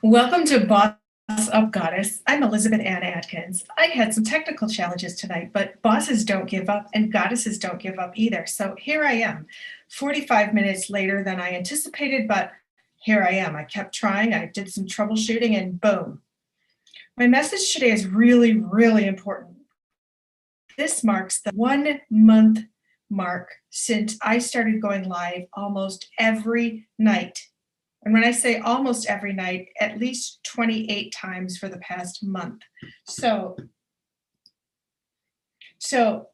Welcome to Boss Up Goddess. I'm Elizabeth Ann Atkins. I had some technical challenges tonight, but bosses don't give up and goddesses don't give up either. So here I am, 45 minutes later than I anticipated, but here I am. I kept trying, I did some troubleshooting, and boom. My message today is really, really important. This marks the 1 month mark since I started going live almost every night. And when I say almost every night, at least 28 times for the past month. So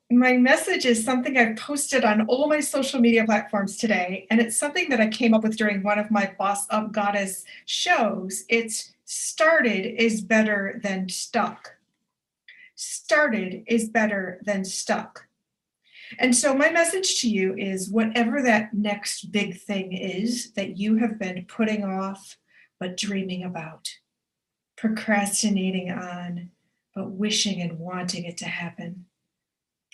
my message is something I've posted on all my social media platforms today, and it's something that I came up with during one of my Boss Up Goddess shows. It's started is better than stuck. Started is better than stuck. And so my message to you is whatever that next big thing is that you have been putting off but dreaming about, procrastinating on, but wishing and wanting it to happen,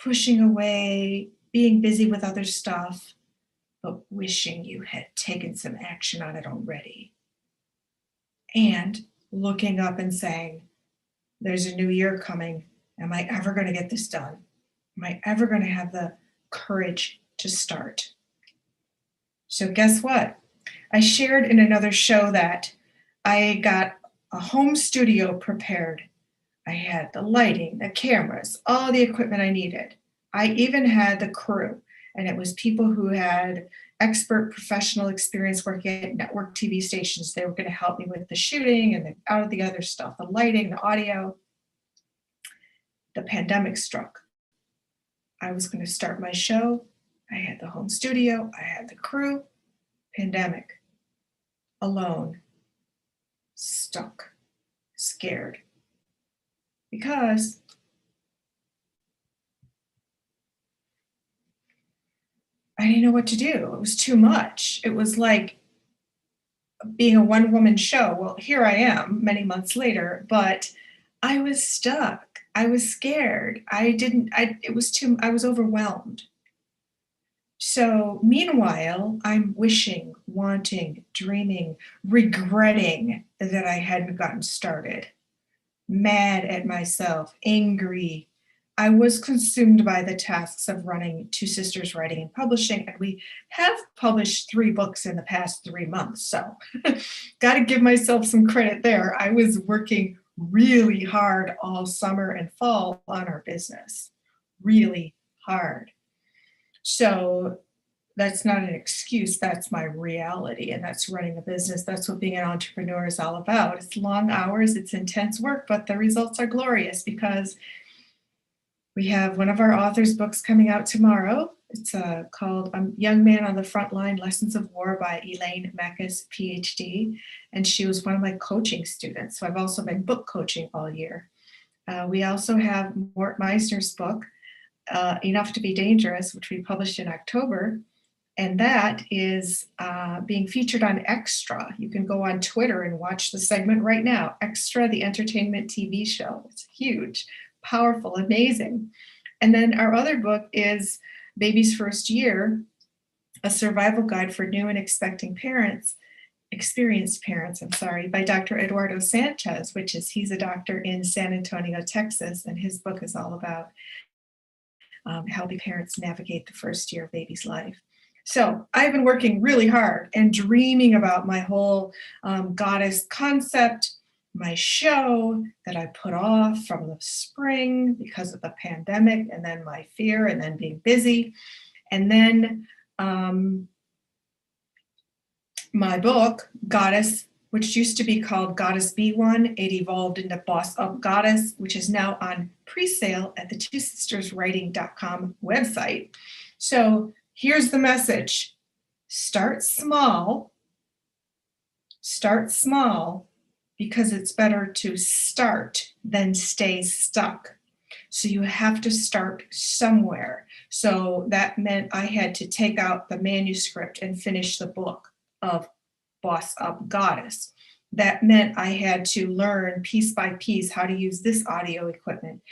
pushing away, being busy with other stuff, but wishing you had taken some action on it already. And looking up and saying, there's a new year coming. Am I ever going to get this done? Am I ever going to have the courage to start? So guess what? I shared in another show that I got a home studio prepared. I had the lighting, the cameras, all the equipment I needed. I even had the crew, and it was people who had expert professional experience working at network TV stations. They were going to help me with the shooting and all of the other stuff, the lighting, the audio. The pandemic struck. I was going to start my show. I had the home studio. I had the crew. Pandemic. Alone. Stuck. Scared. Because I didn't know what to do. It was too much. It was like being a one-woman show. Well, here I am many months later, but I was stuck. I was scared. I was overwhelmed. So meanwhile, I'm wishing, wanting, dreaming, regretting that I hadn't gotten started, mad at myself, angry. I was consumed by the tasks of running Two Sisters Writing and Publishing, and we have published 3 books in the past 3 months. So got to give myself some credit there. I was working really hard all summer and fall on our business, really hard. So that's not an excuse, that's my reality, and that's running a business. That's what being an entrepreneur is all about. It's long hours, it's intense work, but the results are glorious because we have one of our authors' books coming out tomorrow. It's called Young Man on the Front Line, Lessons of War by Elaine Mackes, PhD. And she was one of my coaching students. So I've also been book coaching all year. We also have Mort Meisner's book, Enough to Be Dangerous, which we published in October. And that is being featured on Extra. You can go on Twitter and watch the segment right now. Extra, the entertainment TV show. It's huge, powerful, amazing. And then our other book is Baby's First Year, a survival guide for new and experienced parents, by Dr. Eduardo Sanchez, he's a doctor in San Antonio, Texas, and his book is all about helping parents navigate the first year of baby's life. So I've been working really hard and dreaming about my whole goddess concept, my show that I put off from the spring because of the pandemic, and then my fear, and then being busy. And then my book, Goddess, which used to be called Goddess B1, it evolved into Boss Up Goddess, which is now on pre-sale at the twosisterswriting.com website. So here's the message. Start small, because it's better to start than stay stuck. So you have to start somewhere. So that meant I had to take out the manuscript and finish the book of Boss Up Goddess. That meant I had to learn piece by piece how to use this audio equipment.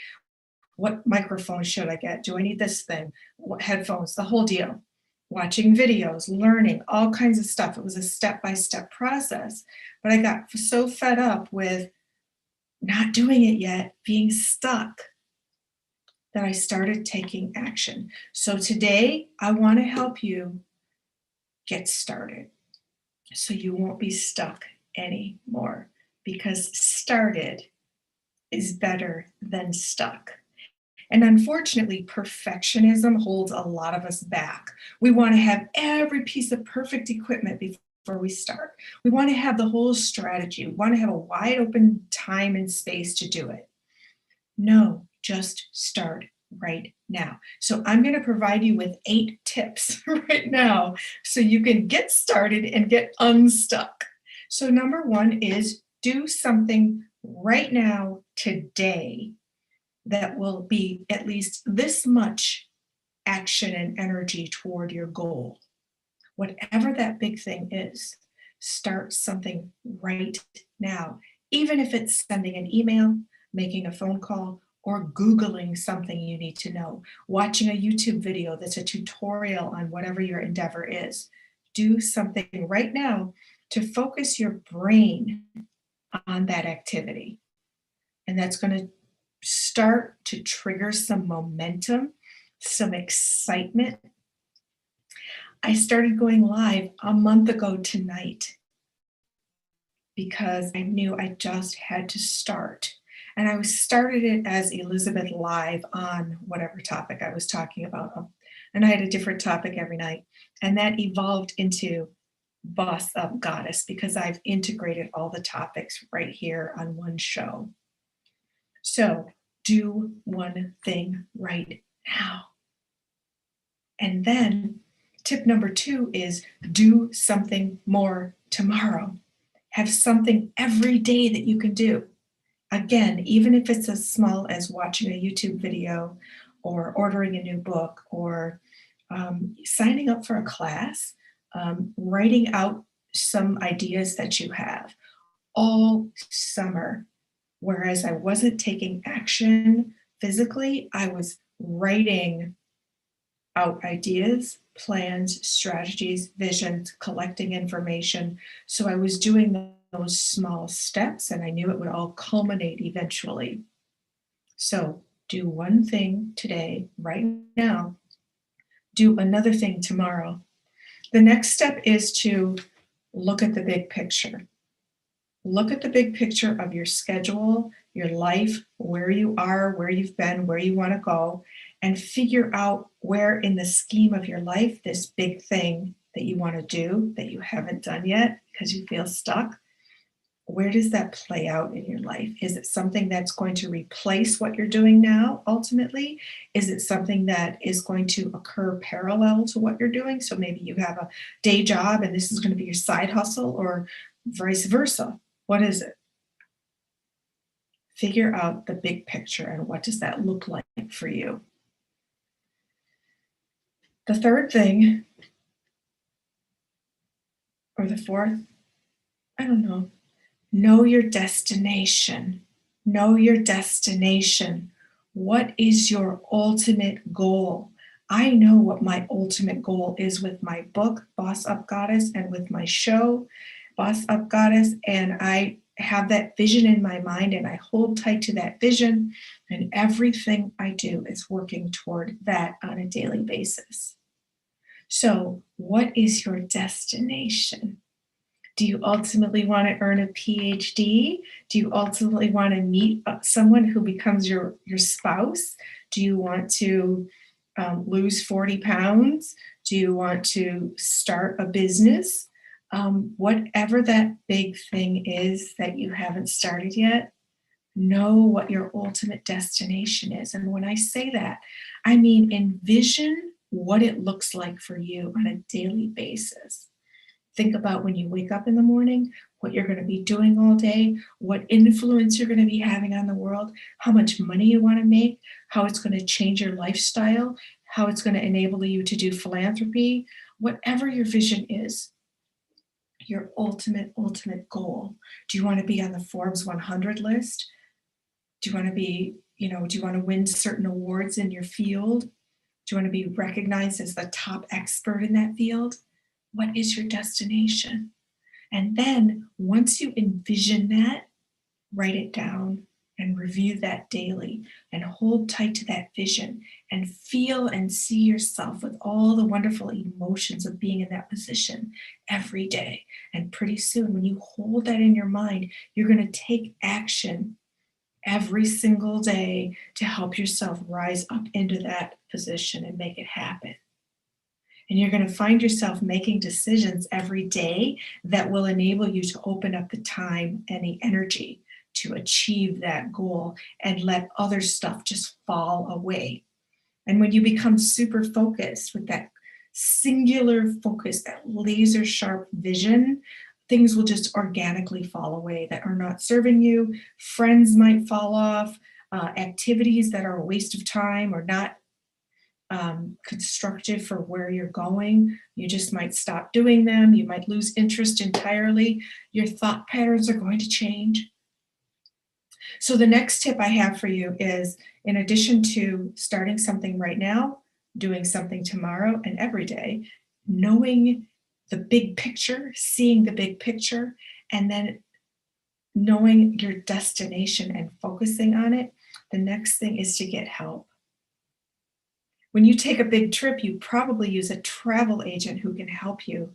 What microphone should I get? Do I need this thing? What headphones? The whole deal. watching videos, learning all kinds of stuff. It was a step by step process. But I got so fed up with not doing it yet, being stuck, that I started taking action. So today, I want to help you get started so you won't be stuck anymore, because started is better than stuck. And unfortunately, perfectionism holds a lot of us back. We want to have every piece of perfect equipment before we start. We want to have the whole strategy. We want to have a wide open time and space to do it. No, just start right now. So I'm going to provide you with 8 tips right now so you can get started and get unstuck. So number 1 is do something right now today that will be at least this much action and energy toward your goal. Whatever that big thing is, start something right now. Even if it's sending an email, making a phone call, or Googling something you need to know, watching a YouTube video that's a tutorial on whatever your endeavor is. Do something right now to focus your brain on that activity. And that's going to start to trigger some momentum, some excitement. I started going live a month ago tonight because I knew I just had to start. And I started it as Elizabeth Live on whatever topic I was talking about. And I had a different topic every night. And that evolved into Boss Up Goddess because I've integrated all the topics right here on one show. So do one thing right now. And then tip number 2 is do something more tomorrow. Have something every day that you can do. Again, even if it's as small as watching a YouTube video or ordering a new book or signing up for a class, writing out some ideas that you have all summer. Whereas I wasn't taking action physically, I was writing out ideas, plans, strategies, visions, collecting information. So I was doing those small steps and I knew it would all culminate eventually. So do one thing today, right now, do another thing tomorrow. The next step is to look at the big picture. Look at the big picture of your schedule, your life, where you are, where you've been, where you want to go, and figure out where in the scheme of your life this big thing that you want to do that you haven't done yet because you feel stuck, where does that play out in your life? Is it something that's going to replace what you're doing now ultimately? Is it something that is going to occur parallel to what you're doing? So maybe you have a day job and this is going to be your side hustle, or vice versa. What is it? Figure out the big picture and what does that look like for you. The third thing, or the fourth, I don't know your destination. Know your destination. What is your ultimate goal? I know what my ultimate goal is with my book, Boss Up Goddess, and with my show, Boss Up Goddess, and I have that vision in my mind and I hold tight to that vision, and everything I do is working toward that on a daily basis. So, what is your destination? Do you ultimately want to earn a PhD? Do you ultimately want to meet someone who becomes your spouse? Do you want to lose 40 pounds? Do you want to start a business? Whatever that big thing is that you haven't started yet, know what your ultimate destination is. And when I say that, I mean envision what it looks like for you on a daily basis. Think about when you wake up in the morning, what you're going to be doing all day, what influence you're going to be having on the world, how much money you want to make, how it's going to change your lifestyle, how it's going to enable you to do philanthropy, whatever your vision is, your ultimate goal. Do you want to be on the Forbes 100 list? Do you want to be, do you want to win certain awards in your field? Do you want to be recognized as the top expert in that field? What is your destination? And then once you envision that, write it down and review that daily and hold tight to that vision and feel and see yourself with all the wonderful emotions of being in that position every day. And pretty soon, when you hold that in your mind, you're going to take action every single day to help yourself rise up into that position and make it happen. And you're going to find yourself making decisions every day that will enable you to open up the time and the energy to achieve that goal and let other stuff just fall away. And when you become super focused with that singular focus, that laser sharp vision, things will just organically fall away that are not serving you. Friends might fall off, activities that are a waste of time or not constructive for where you're going. You just might stop doing them. You might lose interest entirely. Your thought patterns are going to change. So, the next tip I have for you is in addition to starting something right now, doing something tomorrow and every day, knowing the big picture, seeing the big picture, and then knowing your destination and focusing on it, the next thing is to get help. When you take a big trip, you probably use a travel agent who can help you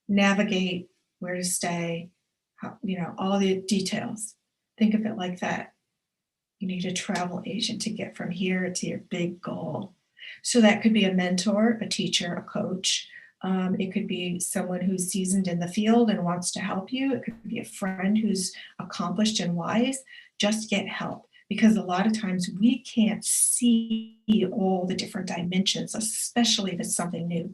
navigate where to stay, all the details. Think of it like that. You need a travel agent to get from here to your big goal. So that could be a mentor, a teacher, a coach. It could be someone who's seasoned in the field and wants to help you. It could be a friend who's accomplished and wise. Just get help because a lot of times we can't see all the different dimensions, especially if it's something new.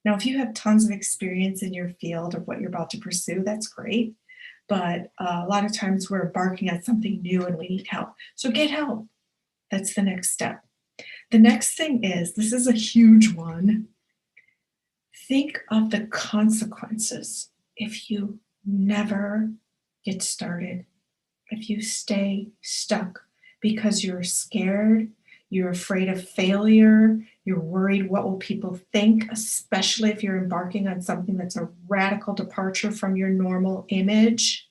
Now, if you have tons of experience in your field of what you're about to pursue, that's great. But a lot of times we're embarking on something new and we need help. So get help. That's the next step. The next thing is this is a huge one. Think of the consequences if you never get started, if you stay stuck because you're scared, you're afraid of failure, you're worried what will people think, especially if you're embarking on something that's a radical departure from your normal image.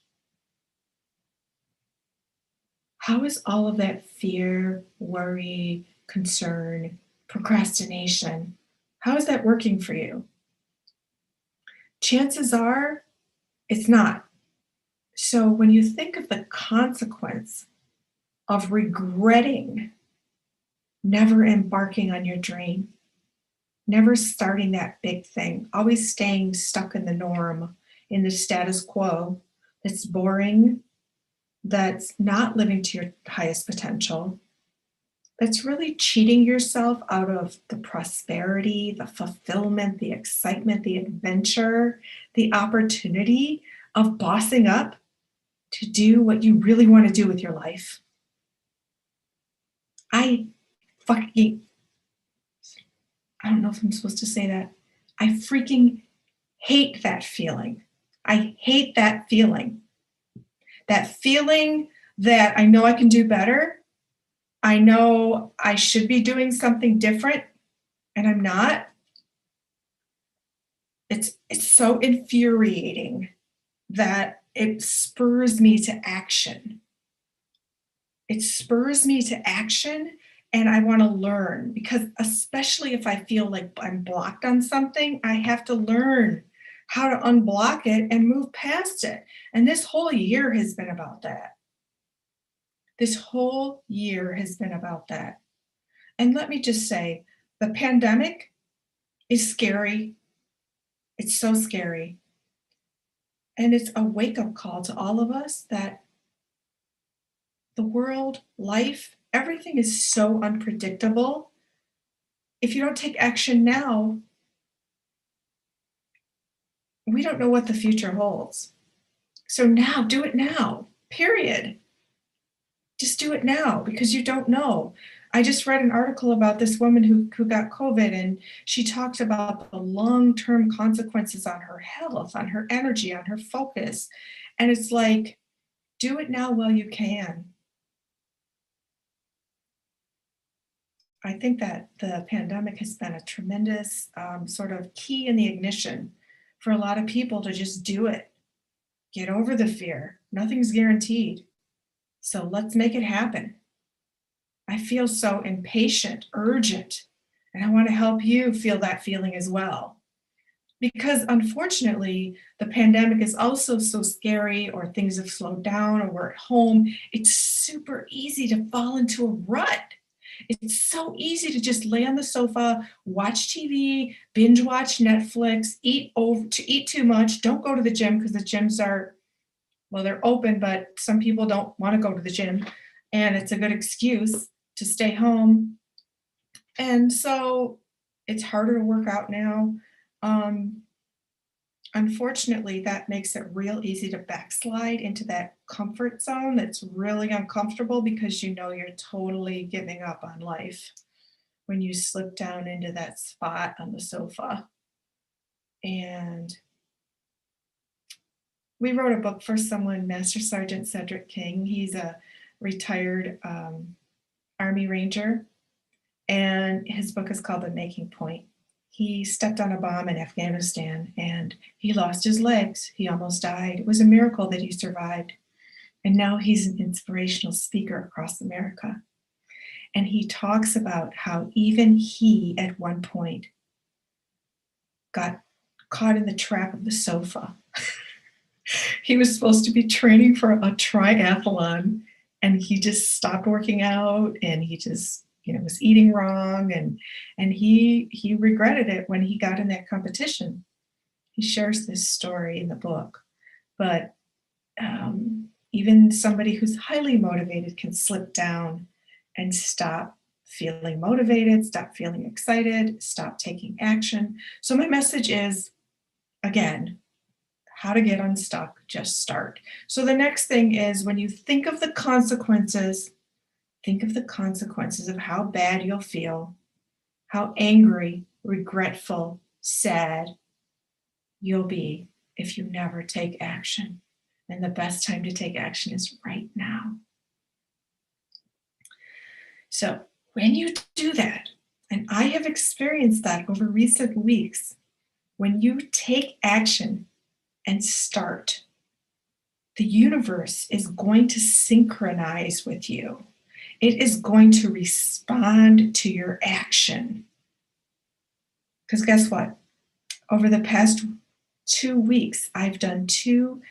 How is all of that fear, worry, concern, procrastination, how is that working for you? Chances are it's not. So when you think of the consequence of regretting never embarking on your dream, never starting that big thing, always staying stuck in the norm, in the status quo, that's boring, that's not living to your highest potential, that's really cheating yourself out of the prosperity, the fulfillment, the excitement, the adventure, the opportunity of bossing up to do what you really want to do with your life. I fucking, I don't know if I'm supposed to say that. I freaking hate that feeling. I hate that feeling. That feeling that I know I can do better. I know I should be doing something different and I'm not. It's so infuriating that it spurs me to action. It spurs me to action and I want to learn because especially if I feel like I'm blocked on something, I have to learn how to unblock it and move past it. And this whole year has been about that. This whole year has been about that. And let me just say, the pandemic is scary. It's so scary. And it's a wake up call to all of us that the world, life, everything is so unpredictable. If you don't take action now, we don't know what the future holds. So now, do it now, period. Just do it now because you don't know. I just read an article about this woman who got COVID and she talked about the long term consequences on her health, on her energy, on her focus. And it's like, do it now while you can. I think that the pandemic has been a tremendous sort of key in the ignition for a lot of people to just do it. Get over the fear. Nothing's guaranteed. So let's make it happen. I feel so impatient, urgent, and I want to help you feel that feeling as well. Because unfortunately, the pandemic is also so scary, or things have slowed down, or we're at home. It's super easy to fall into a rut. It's so easy to just lay on the sofa, watch TV, binge watch Netflix, eat too much, don't go to the gym because the gyms are, well, they're open, but some people don't want to go to the gym, and it's a good excuse to stay home. And so it's harder to work out now. Um, Unfortunately, that makes it real easy to backslide into that comfort zone that's really uncomfortable because you know you're totally giving up on life when you slip down into that spot on the sofa. And we wrote a book for someone, Master Sergeant Cedric King. He's a retired Army Ranger, and his book is called The Making Point. He stepped on a bomb in Afghanistan and he lost his legs. He almost died. It was a miracle that he survived. And now he's an inspirational speaker across America. And he talks about how even he, at one point, got caught in the trap of the sofa. He was supposed to be training for a triathlon, and he just stopped working out, and he just was eating wrong, and he regretted it when he got in that competition. He shares this story in the book, but even somebody who's highly motivated can slip down and stop feeling motivated, stop feeling excited, stop taking action. So my message is, again, how to get unstuck, just start. So the next thing is, when you think of the consequences, think of the consequences of how bad you'll feel, how angry, regretful, sad you'll be if you never take action. And the best time to take action is right now. So when you do that, and I have experienced that over recent weeks, when you take action and start, the universe is going to synchronize with you. It is going to respond to your action. Because guess what? Over the past 2 weeks, I've done 2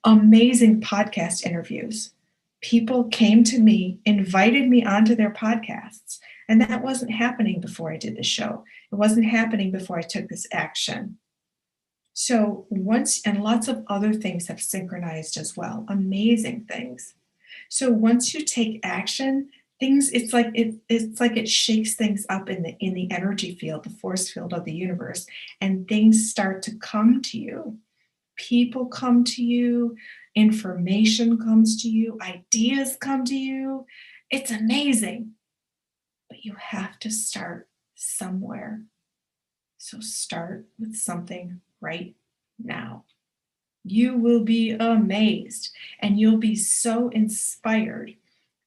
amazing podcast interviews. People came to me, invited me onto their podcasts, and that wasn't happening before I did the show. It wasn't happening before I took this action. So and lots of other things have synchronized as well, amazing things. So once you take action, it's like it shakes things up in the energy field, the force field of the universe, and things start to come to you. People come to you, information comes to you, ideas come to you. It's amazing. But you have to start somewhere. So start with something right now. You will be amazed and you'll be so inspired.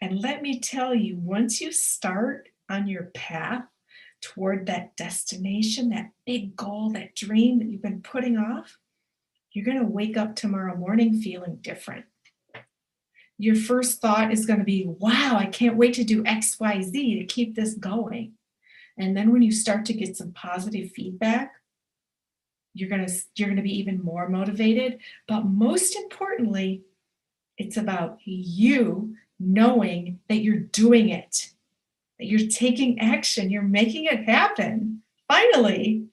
And let me tell you, once you start on your path toward that destination, that big goal, that dream that you've been putting off, you're going to wake up tomorrow morning feeling different. Your first thought is going to be, wow, I can't wait to do XYZ to keep this going. And then when you start to get some positive feedback, you're going to be even more motivated. But most importantly, it's about you knowing that you're doing it, that you're taking action, you're making it happen. Finally,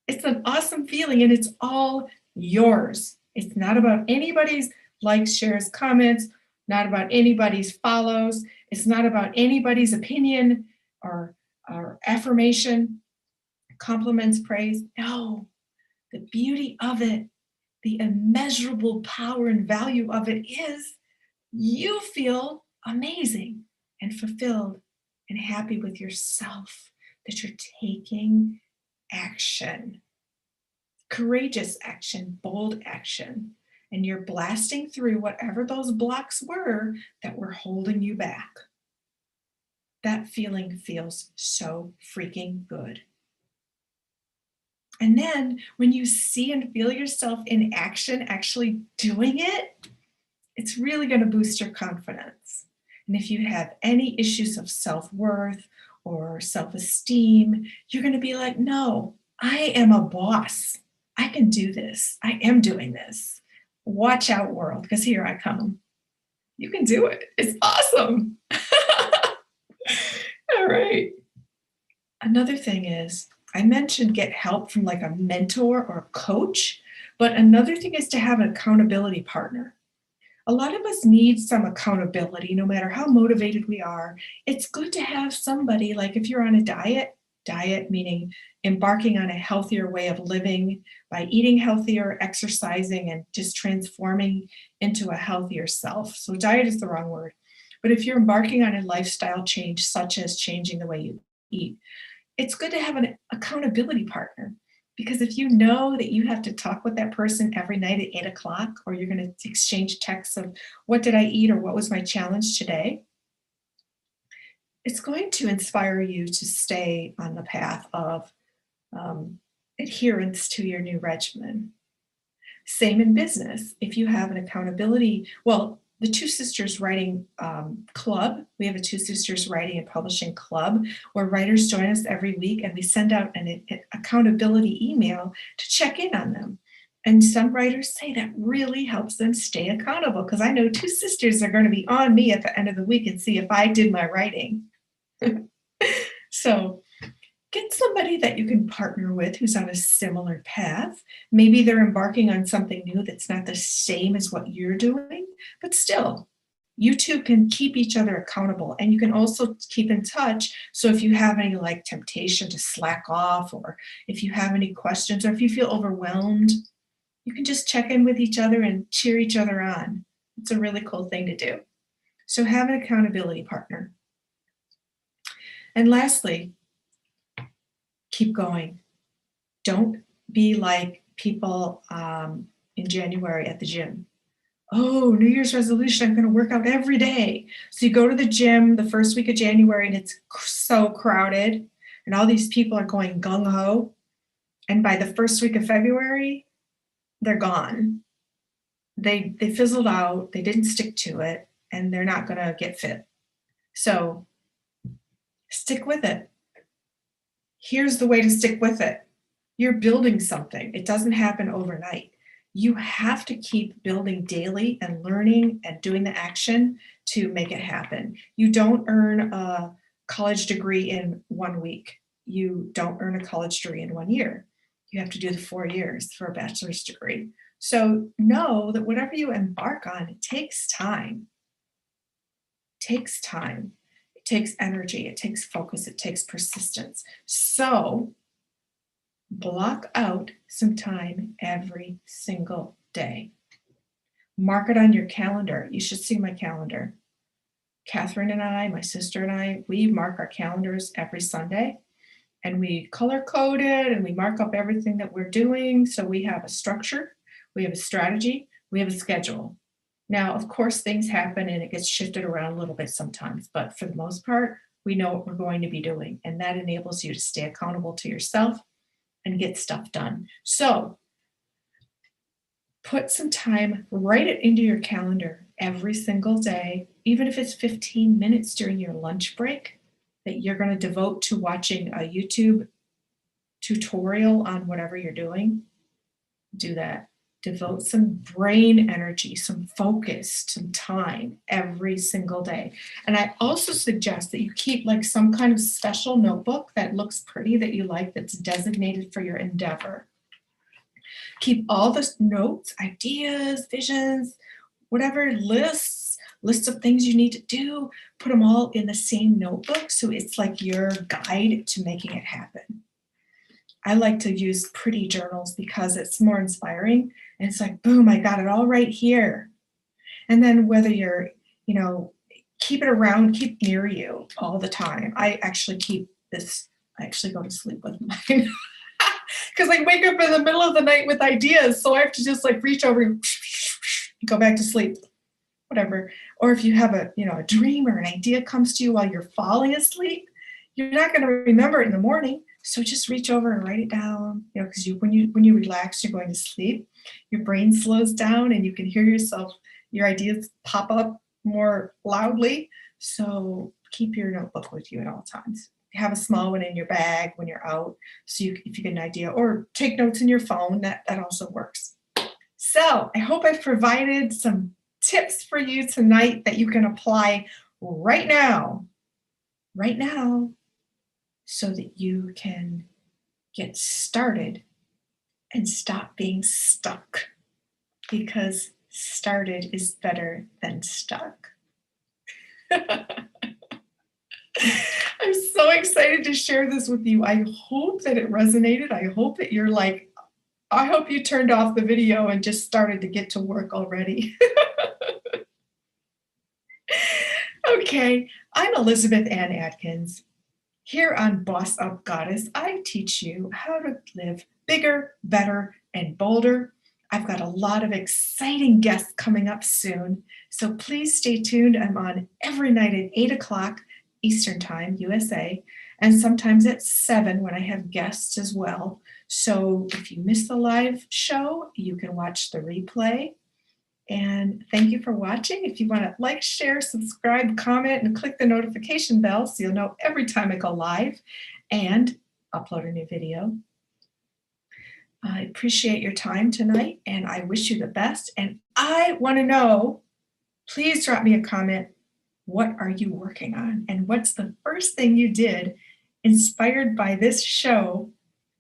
it's an awesome feeling, and it's all yours. It's not about anybody's likes, shares, comments, not about anybody's follows. It's not about anybody's opinion or affirmation, compliments, praise. No, the beauty of it, the immeasurable power and value of it is you feel amazing and fulfilled and happy with yourself, that you're taking action, courageous action, bold action, and you're blasting through whatever those blocks were that were holding you back. that feeling feels so freaking good. And then when you see and feel yourself in action, actually doing it, it's really going to boost your confidence. And if you have any issues of self worth or self esteem, you're going to be like, no, I am a boss. I can do this. I am doing this. Watch out, world, because here I come. You can do it. It's awesome. All right. Another thing is, I mentioned get help from like a mentor or a coach, but another thing is to have an accountability partner. A lot of us need some accountability, no matter how motivated we are. It's good to have somebody, like if you're on a diet meaning embarking on a healthier way of living by eating healthier, exercising, and just transforming into a healthier self. So, diet is the wrong word. But if you're embarking on a lifestyle change, such as changing the way you eat, it's good to have an accountability partner, because if you know that you have to talk with that person every night at 8 o'clock, or you're going to exchange texts of what did I eat or what was my challenge today, it's going to inspire you to stay on the path of adherence to your new regimen. Same in business. If you have an accountability, well, the Two Sisters Writing Club, we have a Two Sisters Writing and Publishing Club where writers join us every week, and we send out an accountability email to check in on them. And some writers say that really helps them stay accountable, because I know two sisters are going to be on me at the end of the week and see if I did my writing. So get somebody that you can partner with who's on a similar path. Maybe they're embarking on something new that's not the same as what you're doing, but still, you two can keep each other accountable, and you can also keep in touch. So if you have any like temptation to slack off, or if you have any questions, or if you feel overwhelmed, you can just check in with each other and cheer each other on. It's a really cool thing to do. So have an accountability partner. And lastly, keep going. Don't be like people in January at the gym. Oh, New Year's resolution, I'm going to work out every day. So you go to the gym the first week of January and it's so crowded and all these people are going gung-ho. And by the first week of February, they're gone. They fizzled out, they didn't stick to it, and they're not going to get fit. So stick with it. Here's the way to stick with it. You're building something. It doesn't happen overnight. You have to keep building daily and learning and doing the action to make it happen. You don't earn a college degree in 1 week. You don't earn a college degree in 1 year. You have to do the 4 years for a bachelor's degree. So know that whatever you embark on, it takes time. It takes time. It takes energy. It takes focus. It takes persistence. So block out some time every single day. Mark it on your calendar. You should see my calendar. Catherine and I, my sister and I, we mark our calendars every Sunday, and we color code it and we mark up everything that we're doing. So we have a structure, we have a strategy, we have a schedule. Now, of course, things happen and it gets shifted around a little bit sometimes, but for the most part, we know what we're going to be doing, and that enables you to stay accountable to yourself and get stuff done. So put some time, write it into your calendar every single day, even if it's 15 minutes during your lunch break that you're going to devote to watching a YouTube tutorial on whatever you're doing. Do that. Devote some brain energy, some focus, some time every single day. And I also suggest that you keep like some kind of special notebook that looks pretty, that you like, that's designated for your endeavor. Keep all the notes, ideas, visions, whatever, lists of things you need to do, put them all in the same notebook. So it's like your guide to making it happen. I like to use pretty journals because it's more inspiring. And it's like, boom, I got it all right here. And then whether you're, keep it around, keep near you all the time. I actually go to sleep with mine because I wake up in the middle of the night with ideas. So I have to just like reach over and go back to sleep. whatever. Or if you have a dream or an idea comes to you while you're falling asleep, you're not going to remember it in the morning. So just reach over and write it down, because when you relax, you're going to sleep. Your brain slows down and you can hear yourself, your ideas pop up more loudly. So keep your notebook with you at all times. Have a small one in your bag when you're out, so if you get an idea, or take notes in your phone, that also works. So I hope I've provided some tips for you tonight that you can apply right now, so that you can get started and stop being stuck, because started is better than stuck. I'm so excited to share this with you. I hope that it resonated. I hope that you're like, I hope you turned off the video and just started to get to work already. Okay, I'm Elizabeth Ann Atkins. Here on Boss Up Goddess, I teach you how to live bigger, better, and bolder. I've got a lot of exciting guests coming up soon, so please stay tuned. I'm on every night at 8 o'clock Eastern Time, USA, and sometimes at 7 when I have guests as well. So if you miss the live show, you can watch the replay. And thank you for watching. If you want to like, share, subscribe, comment, and click the notification bell so you'll know every time I go live and upload a new video. I appreciate your time tonight, and I wish you the best. And I want to know, please drop me a comment. What are you working on? And what's the first thing you did inspired by this show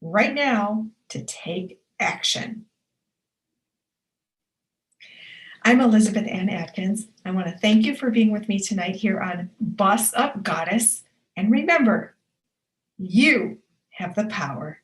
right now to take action? I'm Elizabeth Ann Atkins. I want to thank you for being with me tonight here on Boss Up Goddess. And remember, you have the power.